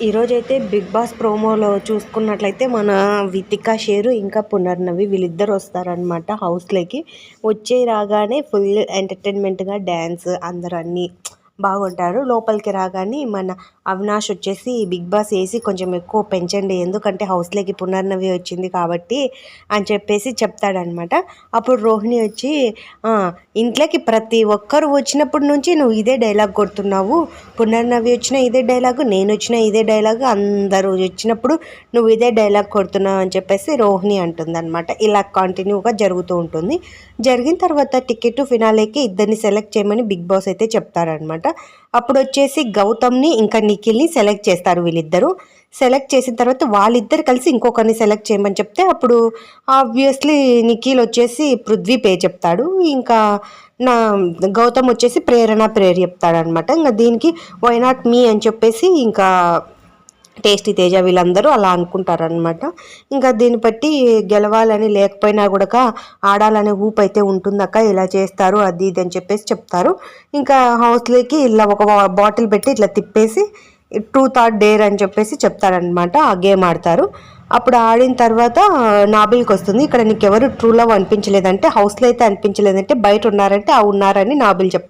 ఈరోజైతే big boss ప్రోమోలో చూసుకున్నట్లయితే మన వితిక షేరు ఇంకా పునర్నవి వీళ్ళిద్దరు వస్తారనమాట హౌస్లోకి. వచ్చి రాగానే ఫుల్ ఎంటర్టైన్మెంట్గా డ్యాన్స్ అందరూ అన్నీ బాగుంటారు. లోపలికి రాగానే మన అవినాష్ వచ్చేసి బిగ్ బాస్ వేసి కొంచెం ఎక్కువ పెంచండి, ఎందుకంటే హౌస్లోకి పునర్నవి వచ్చింది కాబట్టి అని చెప్పేసి చెప్తాడనమాట. అప్పుడు రోహిణి వచ్చి ఇంట్లోకి ప్రతి ఒక్కరు వచ్చినప్పటి నుంచి నువ్వు ఇదే డైలాగ్ కొడుతున్నావు, పునర్నవి వచ్చిన ఇదే డైలాగు, నేను వచ్చిన ఇదే డైలాగు, అందరూ వచ్చినప్పుడు నువ్వు ఇదే డైలాగ్ కొడుతున్నావు అని చెప్పేసి రోహిణి అంటుందన్నమాట. ఇలా కంటిన్యూగా జరుగుతూ ఉంటుంది. జరిగిన తర్వాత టికెట్ ఫినాలేకి ఇద్దరిని సెలెక్ట్ చేయమని బిగ్ బాస్ అయితే చెప్తారనమాట. అప్పుడు వచ్చేసి గౌతమ్ని ఇంకా నిఖిల్ని సెలెక్ట్ చేస్తారు. వీళ్ళిద్దరూ సెలెక్ట్ చేసిన తర్వాత వాళ్ళిద్దరు కలిసి ఇంకొకరిని సెలెక్ట్ చేయమని చెప్తే అప్పుడు ఆబ్వియస్లీ నిఖిల్ వచ్చేసి పృథ్వీ పేరు చెప్తాడు, ఇంకా నా గౌతమ్ వచ్చేసి పేరు చెప్తాడనమాట. ఇంకా దీనికి వై నాట్ మీ అని చెప్పేసి ఇంకా టేస్టీ తేజ వీళ్ళందరూ అలా అనుకుంటారనమాట. ఇంకా దీన్ని బట్టి గెలవాలని లేకపోయినా కూడా ఆడాలనే ఊపు అయితే ఉంటుందక్క, ఇలా చేస్తారు అది ఇది అని చెప్పేసి చెప్తారు. ఇంకా హౌస్లోకి ఇలా ఒక బాటిల్ పెట్టి ఇట్లా తిప్పేసి ట్రూత్ ఆర్ డేర్ అని చెప్పేసి చెప్తారనమాట. ఆ గేమ్ ఆడతారు. అప్పుడు ఆడిన తర్వాత నాబిల్కి వస్తుంది. ఇక్కడ నీకు ఎవరు ట్రూ లవ్ అనిపించలేదంటే, హౌస్లో అయితే అనిపించలేదంటే బయట ఉన్నారంటే ఉన్నారని నాబిల్ చెప్తారు.